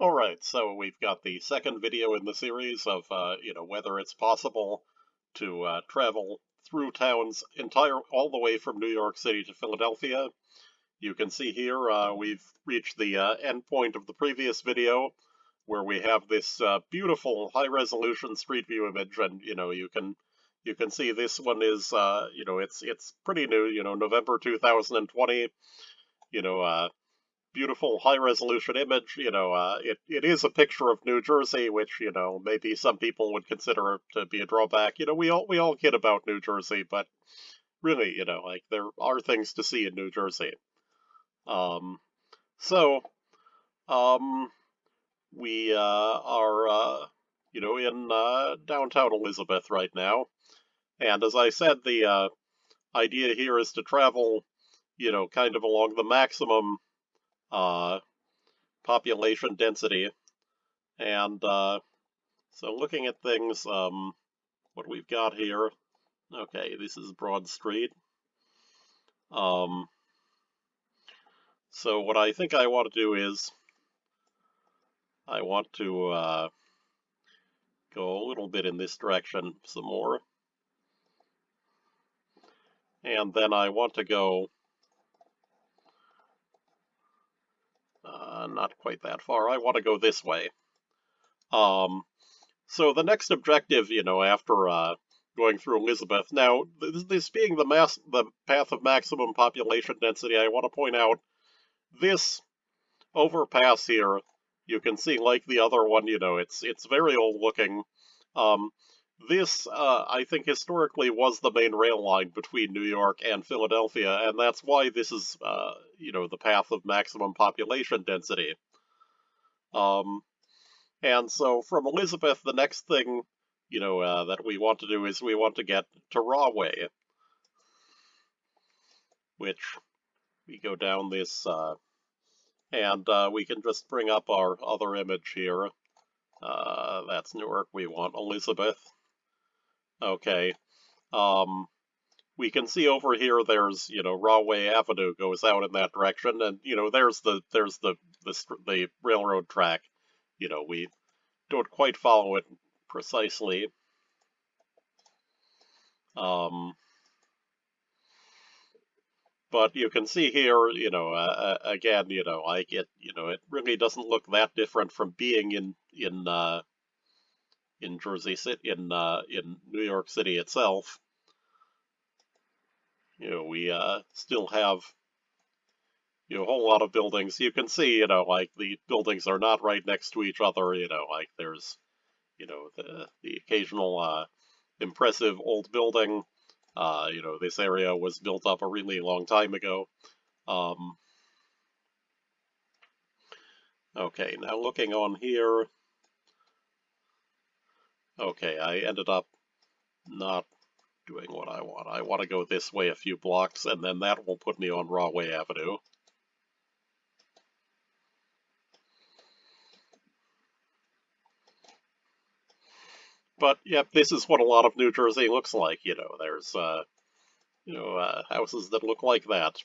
Alright, so we've got the second video in the series of, whether it's possible to travel through towns all the way from New York City to Philadelphia. You can see here we've reached the end point of the previous video where we have this beautiful high-resolution street view image, and, you can see this one is, it's pretty new, November 2020, you know, uh, beautiful high resolution image. It is a picture of New Jersey, which maybe some people would consider to be a drawback. We all kid about New Jersey, but really, like there are things to see in New Jersey. Um, so um, we are in downtown Elizabeth right now, and as I said, the idea here is to travel kind of along the maximum uh, population density. And so looking at things, what we've got here, okay, this is Broad Street. Um, so what I think I want to do is I want to go a little bit in this direction some more. And then I want to go not quite that far. I want to go this way. So the next objective, after going through Elizabeth. Now, this being the path of maximum population density, I want to point out this overpass here. You can see, like the other one, it's very old looking. Um, this, I think, historically was the main rail line between New York and Philadelphia, and that's why this is, the path of maximum population density. Um, and so from Elizabeth, the next thing, that we want to do is we want to get to Rahway, which we go down this, and we can just bring up our other image here. That's Newark. We want Elizabeth. Okay. Um, we can see over here. There's Rahway Avenue goes out in that direction, and there's the railroad track. We don't quite follow it precisely. Um, but you can see here, again, like it really doesn't look that different from being in Jersey City, in New York City itself. We still have a whole lot of buildings. You can see, like the buildings are not right next to each other. Like there's the occasional impressive old building. This area was built up a really long time ago. Okay, now looking on here. Okay, I ended up not doing what I want. I want to go this way a few blocks, and then that will put me on Rahway Avenue. But, yep, this is what a lot of New Jersey looks like. There's, houses that look like that.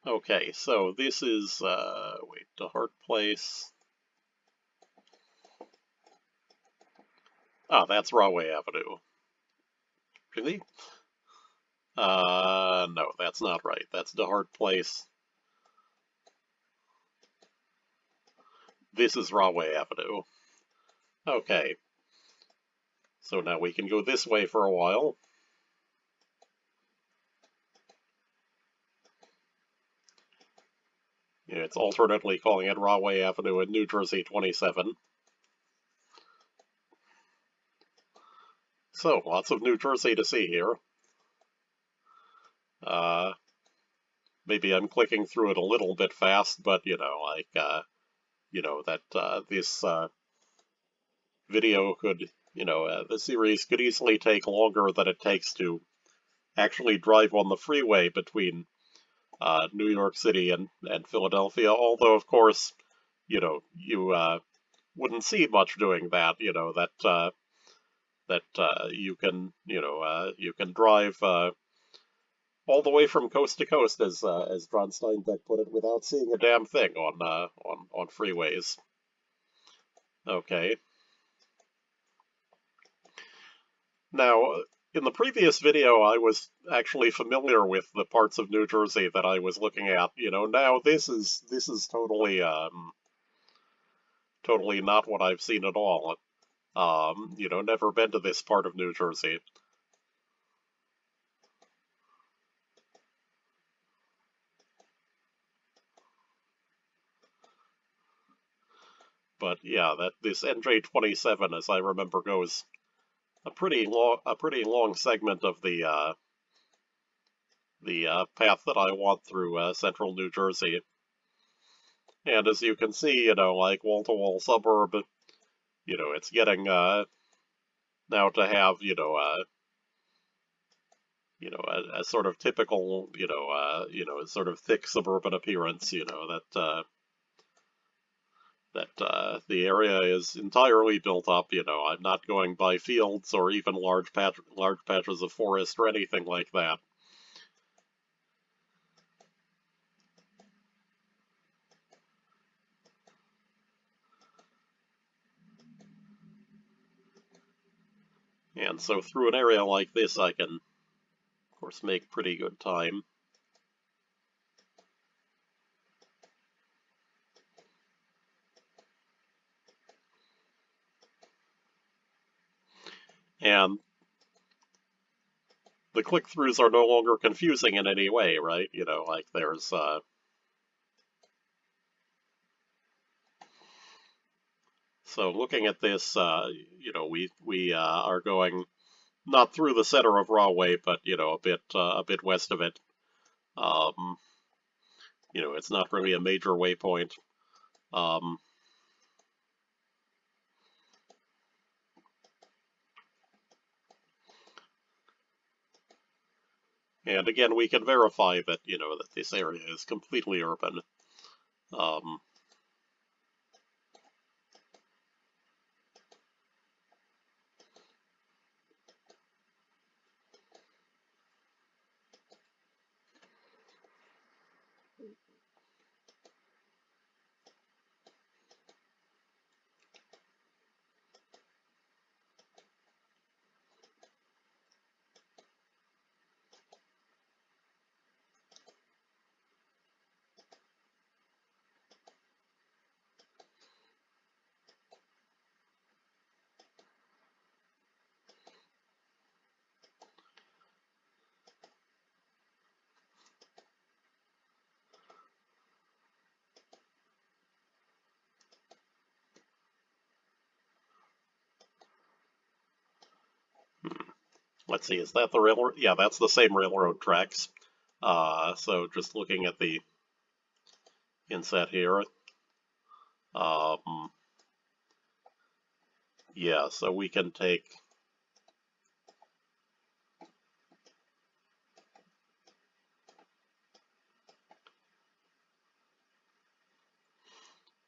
Okay, so this is, wait, DeHart Place. Ah, that's Rahway Avenue. Really? No, that's not right. That's DeHart Place. This is Rahway Avenue. Okay. So now we can go this way for a while. It's alternately calling it Rahway Avenue and New Jersey 27. So, lots of New Jersey to see here. Maybe I'm clicking through it a little bit fast, but, this video could, the series could easily take longer than it takes to actually drive on the freeway between New York City and Philadelphia, although, of course, you wouldn't see much doing that, that you can, you can drive all the way from coast to coast, as John Steinbeck put it, without seeing a damn thing on freeways. Okay. Now, in the previous video, I was actually familiar with the parts of New Jersey that I was looking at. Now this is totally not what I've seen at all. Never been to this part of New Jersey. But yeah, that this NJ27, as I remember, goes a pretty long segment of the path that I want through central New Jersey. And as you can see, like wall-to-wall suburb, it's getting now to have a sort of typical sort of thick suburban appearance. That the area is entirely built up. I'm not going by fields or even large patches of forest or anything like that. And so through an area like this, I can, of course, make pretty good time. And the click-throughs are no longer confusing in any way, right? Like there's so looking at this, we are going not through the center of Rahway, but a bit west of it. It's not really a major waypoint. And again, we can verify that that this area is completely urban. Let's see, is that the railroad? Yeah, that's the same railroad tracks. So just looking at the inset here. Yeah, so we can take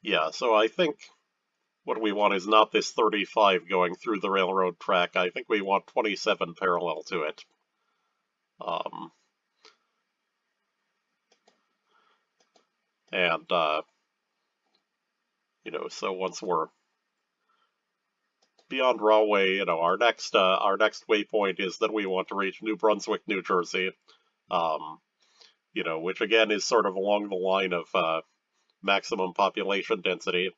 yeah, so I think what we want is not this 35 going through the railroad track. I think we want 27 parallel to it. And so once we're beyond Rahway, our next waypoint is that we want to reach New Brunswick, New Jersey. Which again is sort of along the line of maximum population density.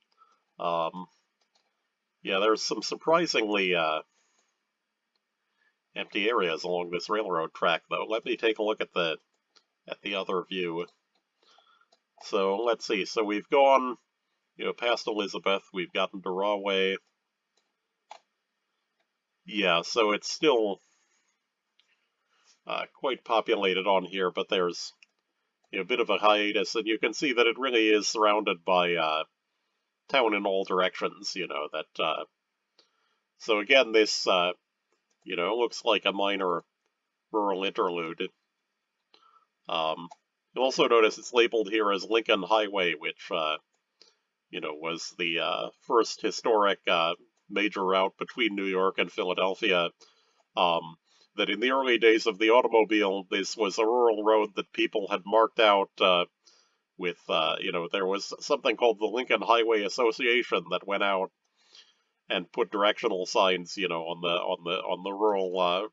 Yeah, there's some surprisingly empty areas along this railroad track, though. Let me take a look at the other view. So let's see. So we've gone, past Elizabeth. We've gotten to Rahway. Yeah, so it's still quite populated on here, but there's a bit of a hiatus, and you can see that it really is surrounded by town in all directions. So again, this looks like a minor rural interlude. You'll also notice it's labeled here as Lincoln Highway, which was the first historic major route between New York and Philadelphia. that in the early days of the automobile, this was a rural road that people had marked out with, there was something called the Lincoln Highway Association that went out and put directional signs, on the rural,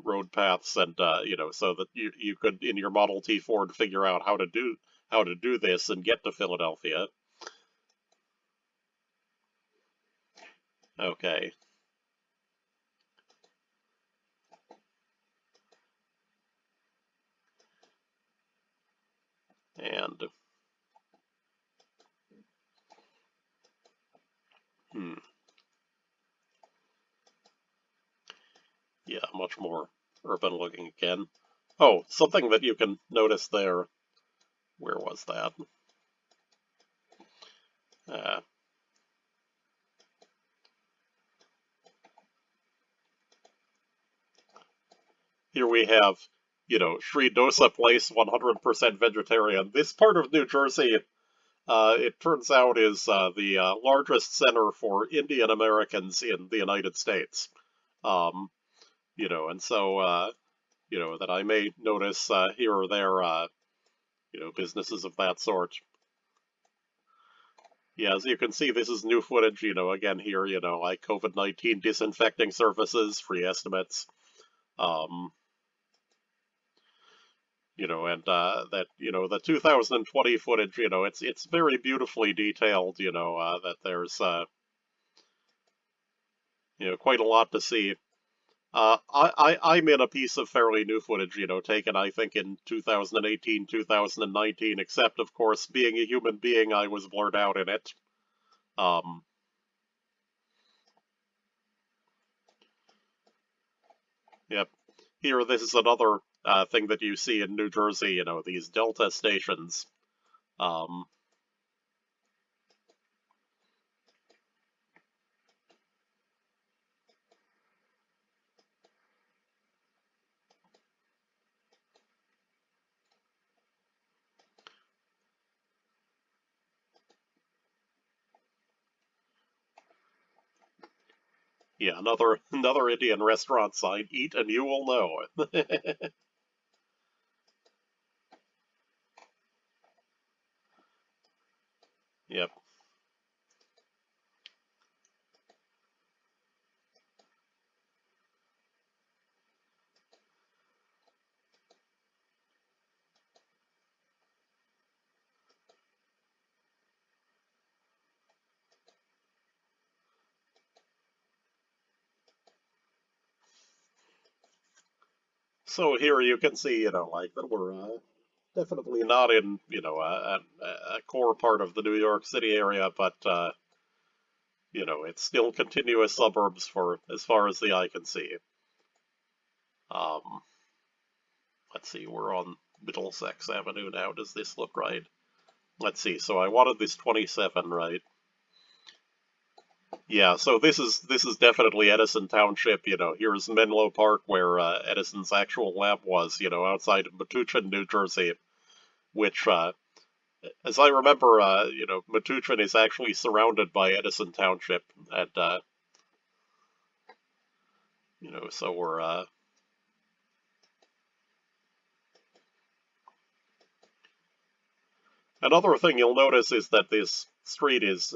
road paths, and so that you could in your Model T Ford figure out how to do this and get to Philadelphia. Okay. And hmm, yeah, much more urban looking again. Oh, something that you can notice there. Where was that? Uh, Here we have, Sri Dosa Place, 100% vegetarian. This part of New Jersey, it turns out, is the largest center for Indian Americans in the United States. Um, and so, that I may notice here or there, businesses of that sort. Yeah, as you can see, this is new footage, again here, like COVID-19 disinfecting services, free estimates. Um, and that, the 2020 footage, it's very beautifully detailed, that there's, quite a lot to see. I'm in a piece of fairly new footage, taken, I think, in 2018, 2019, except, of course, being a human being, I was blurred out in it. Um, yep. Here, this is another thing that you see in New Jersey, these Delta stations. Um, yeah, another Indian restaurant sign. Eat and you will know. Yep. So here you can see, like that we're definitely not in, a core part of the New York City area, but it's still continuous suburbs for as far as the eye can see. Um, let's see, we're on Middlesex Avenue now. Does this look right? Let's see. So I wanted this 27, right? Yeah. So this is definitely Edison Township. Here's Menlo Park, where Edison's actual lab was. Outside of Metuchen, New Jersey, which, as I remember, Metuchen is actually surrounded by Edison Township, and so we're another thing you'll notice is that this street is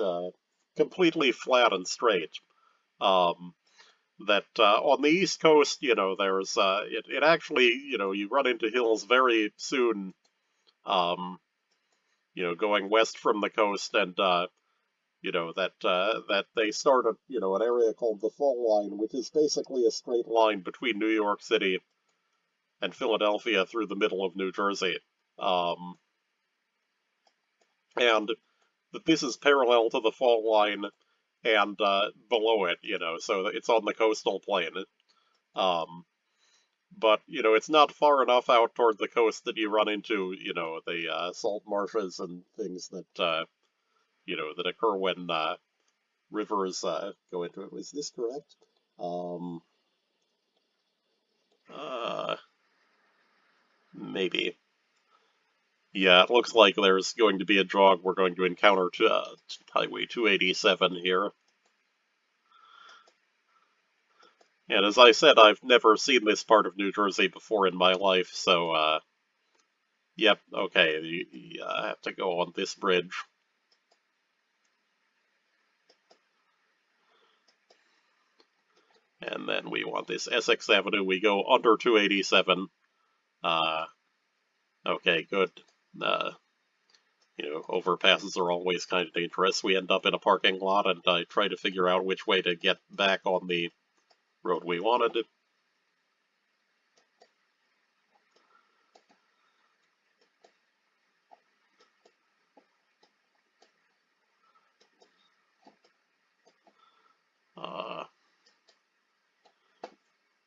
completely flat and straight. Um, that on the East Coast, there's it actually, you run into hills very soon, um, going west from the coast, and that they start at, an area called the Fall Line, which is basically a straight line between New York City and Philadelphia through the middle of New Jersey. Um, and that this is parallel to the Fall Line and below it, so it's on the coastal plain. Um, but it's not far enough out toward the coast that you run into, the salt marshes and things that that occur when rivers go into it. Was this correct? Um, uh, Maybe. Yeah, it looks like there's going to be a jog we're going to encounter to Highway 287 here. And as I said, I've never seen this part of New Jersey before in my life, so, yep, okay, you have to go on this bridge. And then we want this Essex Avenue. We go under 287. Uh, okay, good. Uh, overpasses are always kind of dangerous. We end up in a parking lot, and I try to figure out which way to get back on the road we wanted. Uh,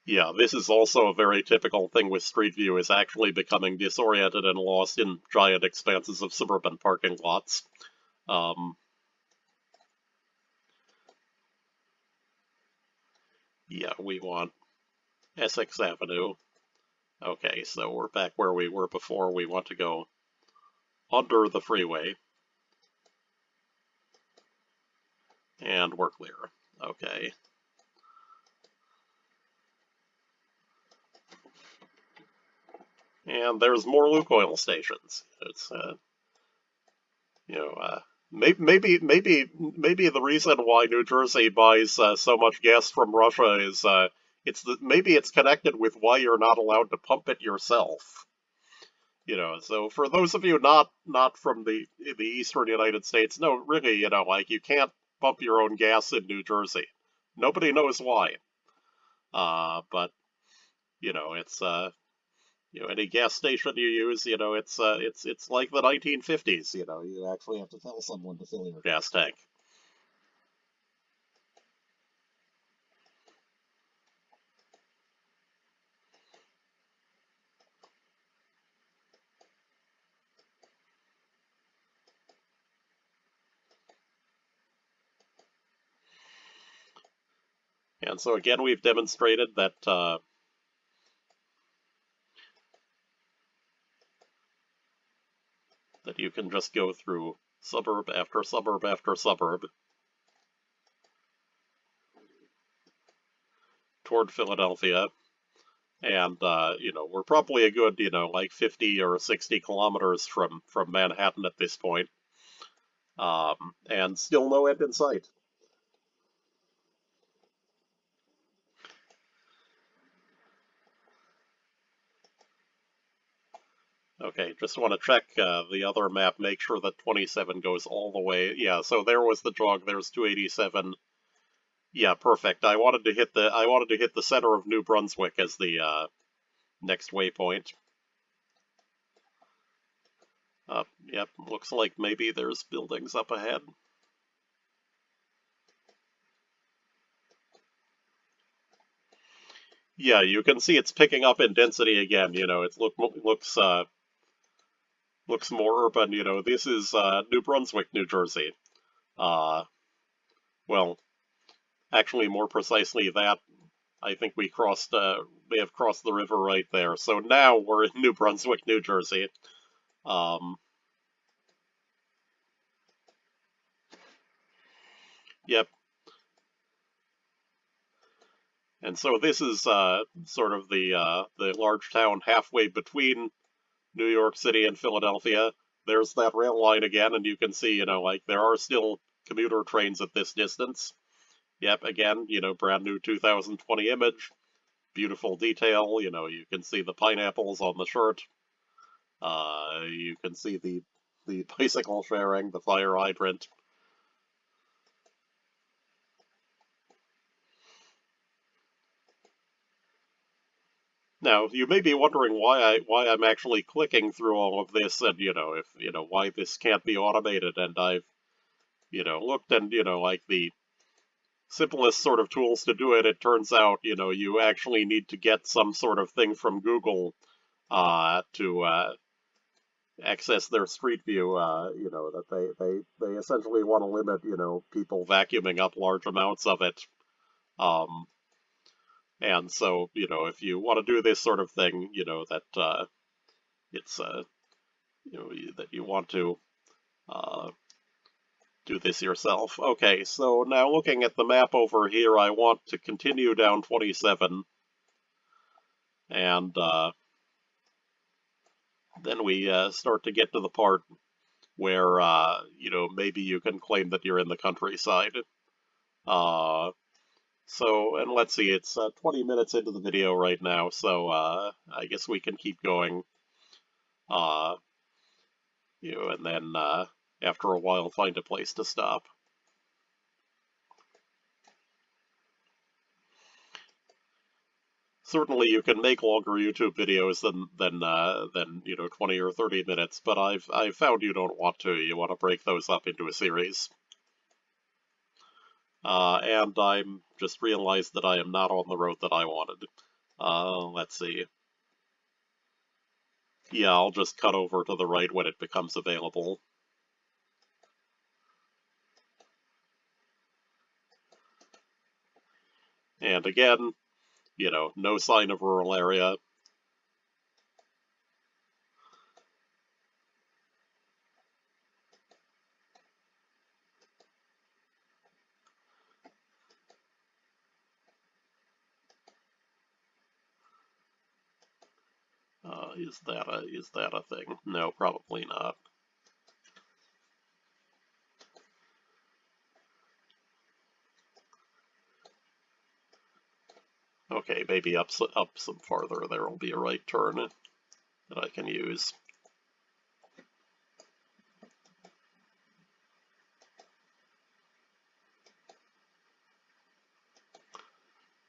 yeah, this is also a very typical thing with Street View, is actually becoming disoriented and lost in giant expanses of suburban parking lots. Um, yeah, we want Essex Avenue. Okay, so we're back where we were before. We want to go under the freeway, and we're clear. Okay. And there's more Lukoil stations. It's you know maybe the reason why New Jersey buys so much gas from Russia is maybe it's connected with why you're not allowed to pump it yourself. So for those of you not from the eastern United States, no, really, like you can't pump your own gas in New Jersey. Nobody knows why. But it's any gas station you use, it's like the 1950s. You actually have to tell someone to fill your gas tank. And so again, we've demonstrated that you can just go through suburb after suburb after suburb toward Philadelphia. And we're probably a good, like 50 or 60 kilometers from Manhattan at this point, and still no end in sight. Okay, just want to check the other map, make sure that 27 goes all the way. Yeah, so there was the jog. There's 287. Yeah, perfect. I wanted to hit the center of New Brunswick as the next waypoint. Yep, looks like maybe there's buildings up ahead. Yeah, you can see it's picking up in density again. Looks more urban. This is New Brunswick, New Jersey. Uh, well, actually, more precisely, that I think we may have crossed the river right there. So now we're in New Brunswick, New Jersey. Um, yep. And so this is sort of the large town halfway between New York City and Philadelphia. There's that rail line again, and you can see, like there are still commuter trains at this distance. Yep, again, brand new 2020 image, beautiful detail. You can see the pineapples on the shirt. You can see the bicycle sharing, the fire hydrant. Now, you may be wondering why I'm actually clicking through all of this, and if why this can't be automated. And I've looked, and like the simplest sort of tools to do it. It turns out you actually need to get some sort of thing from Google to access their Street View. That they essentially want to limit people vacuuming up large amounts of it. Um, and so if you want to do this sort of thing, that it's that you want uh, do this yourself. Okay, so now looking at the map over here, I want to continue down 27, and then we start to get to the part where, maybe you can claim that you're in the countryside. And let's see, it's 20 minutes into the video right now, so I guess we can keep going. And then after a while find a place to stop. Certainly, you can make longer YouTube videos than 20 or 30 minutes, but I've found you don't want to. You want to break those up into a series. And I'm just realized that I am not on the road that I wanted. Let's see. Yeah, I'll just cut over to the right when it becomes available. And again, no sign of rural area. Is that a thing? No, probably not. Okay, maybe up some farther there will be a right turn that I can use.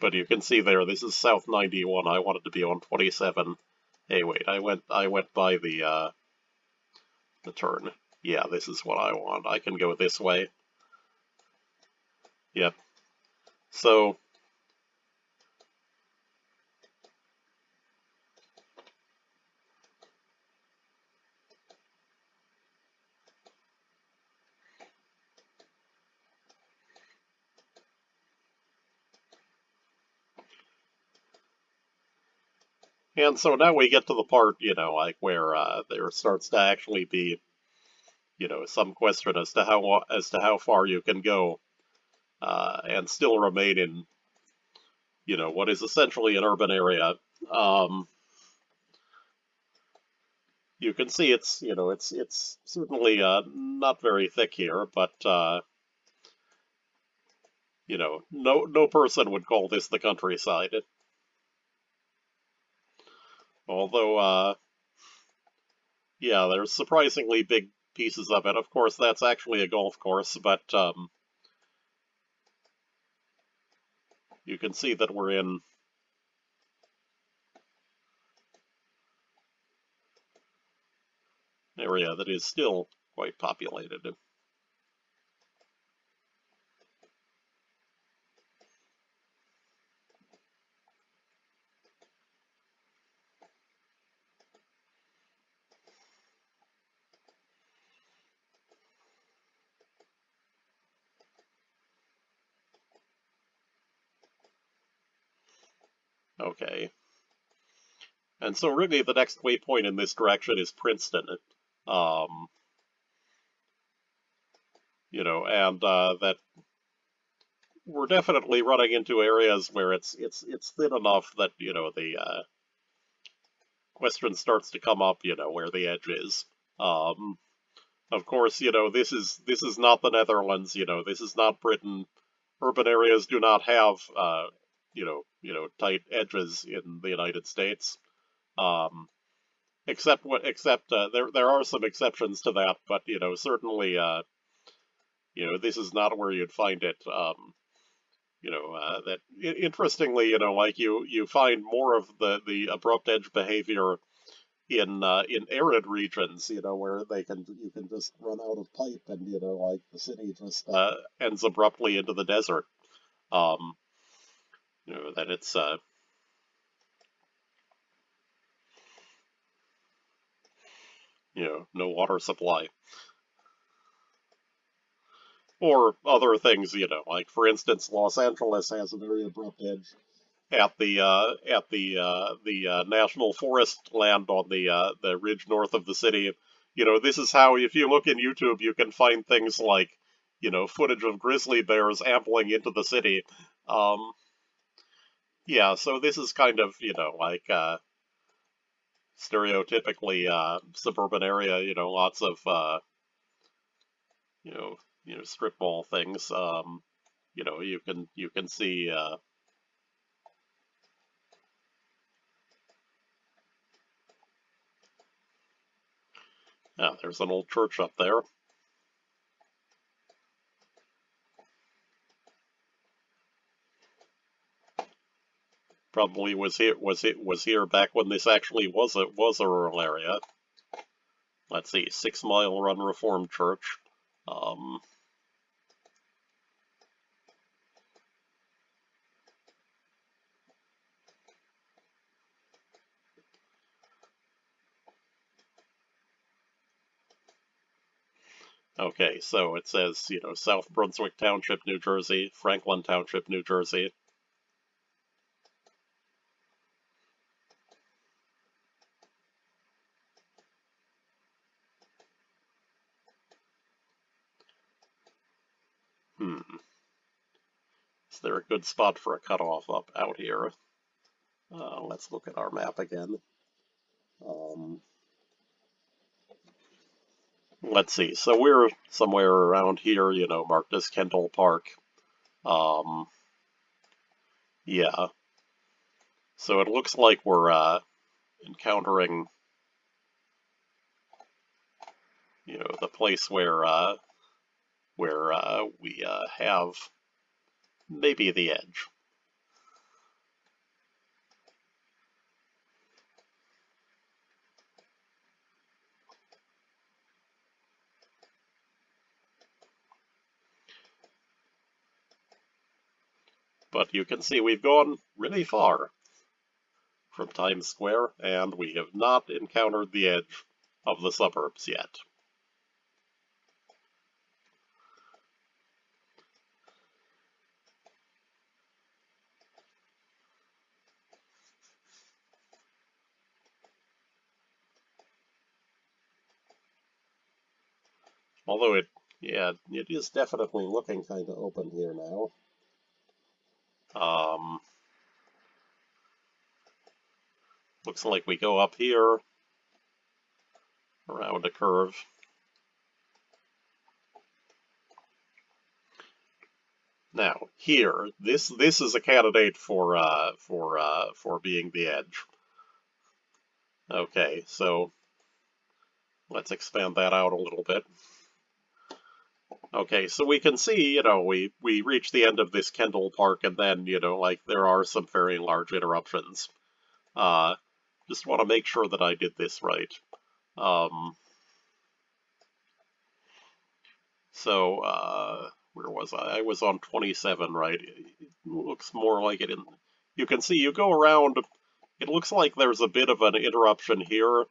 But you can see there, this is South 91. I wanted to be on 27. Hey, wait, I went by the turn. Yeah, this is what I want. I can go this way. Yep. So and so now we get to the part, like where there starts to actually be, some question as to how far you can go, and still remain in, what is essentially an urban area. You can see it's certainly not very thick here, but no person would call this the countryside. Although, yeah, there's surprisingly big pieces of it. Of course, that's actually a golf course, but you can see that we're in an area that is still quite populated. Okay. And so really the next waypoint in this direction is Princeton. And that we're definitely running into areas where it's thin enough that, the question starts to come up, where the edge is. Of course, this is not the Netherlands, this is not Britain. Urban areas do not have, tight edges in the United States. Except there are some exceptions to that, but certainly this is not where you'd find it. That interestingly, like you find more of the abrupt edge behavior in arid regions, where you can just run out of pipe and like the city just ends abruptly into the desert. That it's no water supply. Or other things, like for instance, Los Angeles has a very abrupt edge at the national forest land on the ridge north of the city. This is how, if you look in YouTube, you can find things like, footage of grizzly bears ambling into the city. Um, yeah, so this is kind of, like stereotypically suburban area, lots of you know, strip mall things. You can see yeah, there's an old church up there. Probably was here back when this actually was a rural area. Let's see, 6 Mile Run Reformed Church. Um, okay, so it says, South Brunswick Township, New Jersey, Franklin Township, New Jersey. Hmm. Is there a good spot for a cutoff up out here? Let's look at our map again. Um, let's see. So we're somewhere around here, marked as Kendall Park. Um, yeah. So it looks like we're encountering, the place where we have maybe the edge. But you can see we've gone really far from Times Square, and we have not encountered the edge of the suburbs yet. Although yeah, it is definitely looking kind of open here now. Um, looks like we go up here, around a curve. Now, here, this is a candidate for being the edge. Okay, so let's expand that out a little bit. Okay, so we can see, we reach the end of this Kendall Park, and then, like, there are some very large interruptions. Just want to make sure that I did this right. So, where was I? I was on 27, right? It looks more like it in... You can see, you go around, it looks like there's a bit of an interruption here,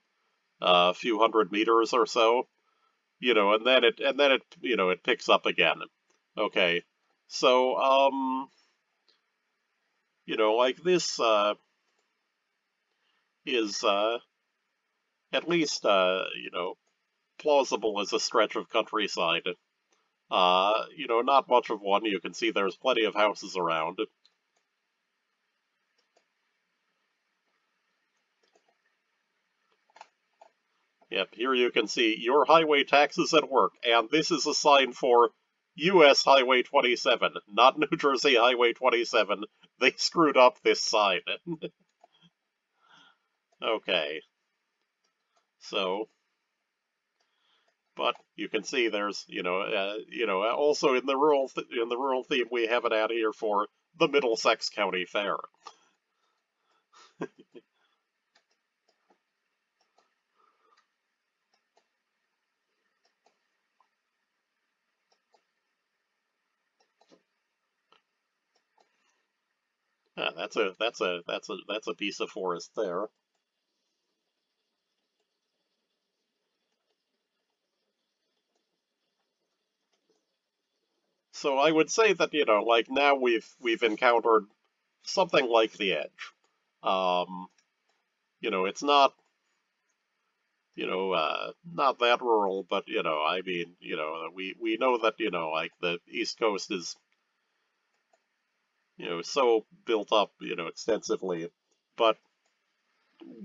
a few hundred meters or so, and then it picks up again. Okay, so, like this, is, at least, plausible as a stretch of countryside. Not much of one. You can see there's plenty of houses around. Yep, here you can see your highway taxes at work, and this is a sign for U.S. Highway 27, not New Jersey Highway 27. They screwed up this sign. Okay, so, but you can see there's, also in the rural theme we have it out here for the Middlesex County Fair. Yeah, that's a piece of forest there. So I would say that, like now we've encountered something like the edge. Um, it's not not that rural, but, I mean, we know that, like the East Coast is, so built up, extensively, but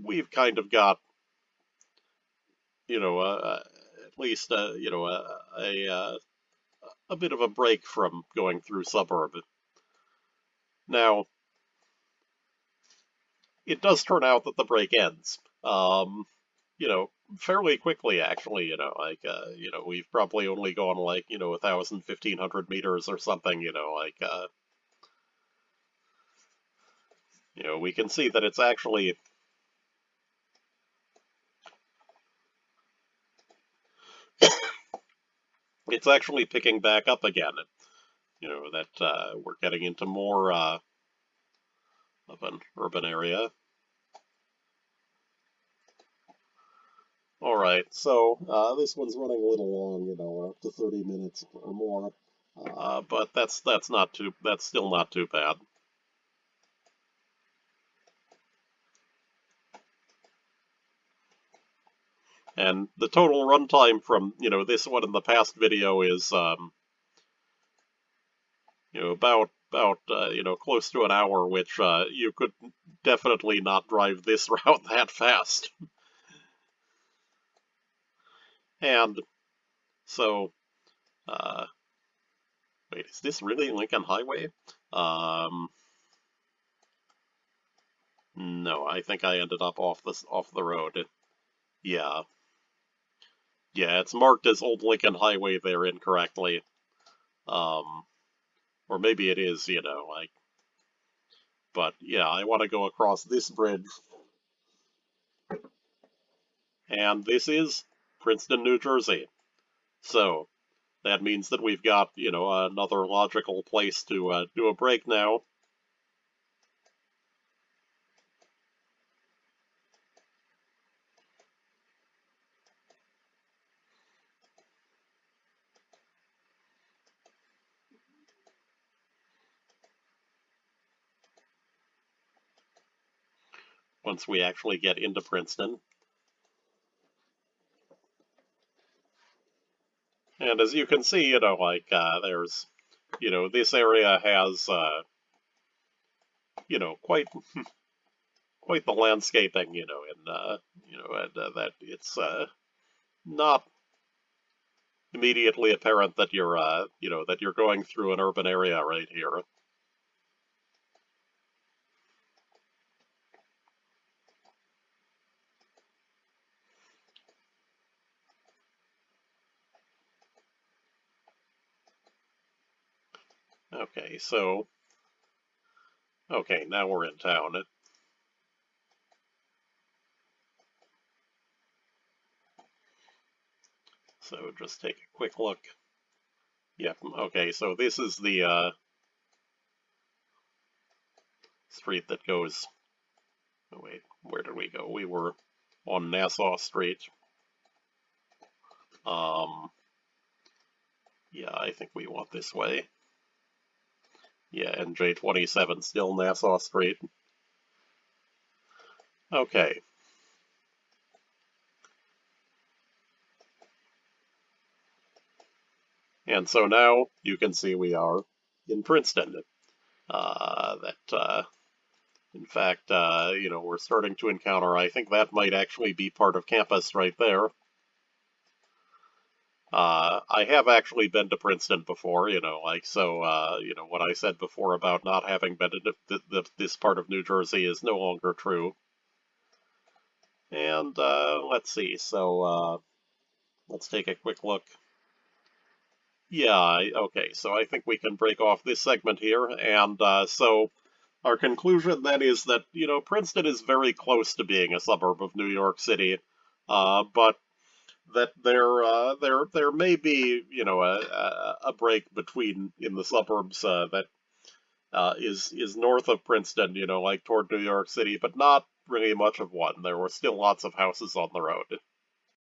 we've kind of got, at least, a bit of a break from going through Suburb. Now, it does turn out that the break ends. Fairly quickly, actually, like, we've probably only gone like, 1,000, 1,500 meters or something, like, we can see that it's actually picking back up again. That we're getting into more of an urban area. All right, so this one's running a little long, we're up to 30 minutes or more, but that's still not too bad. And the total runtime from this one and the past video is about close to an hour, which you could definitely not drive this route that fast. And so, wait, is this really Lincoln Highway? No, I think I ended up off the road. Yeah, yeah, it's marked as Old Lincoln Highway there incorrectly. Or maybe it is, like. But yeah, I want to go across this bridge, and this is Princeton, New Jersey. So that means that we've got, another logical place to do a break now. Once we actually get into Princeton. And as you can see, like, there's, this area has, quite the landscaping, and that it's not immediately apparent that you're going through an urban area right here. Okay, now we're in town. So just take a quick look. Yep, okay, so this is the street that goes... Oh, wait, where did we go? We were on Nassau Street. Yeah, I think we want this way. Yeah, and J27, still Nassau Street. Okay. And so now you can see we are in Princeton. In fact, we're starting to encounter, I think that might actually be part of campus right there. I have actually been to Princeton before, what I said before about not having been to this part of New Jersey is no longer true. And let's see, so let's take a quick look. Yeah, okay, so I think we can break off this segment here, and so our conclusion then is that, Princeton is very close to being a suburb of New York City, but that there may be, a break between in the suburbs that is north of Princeton, like toward New York City, but not really much of one. There were still lots of houses on the road.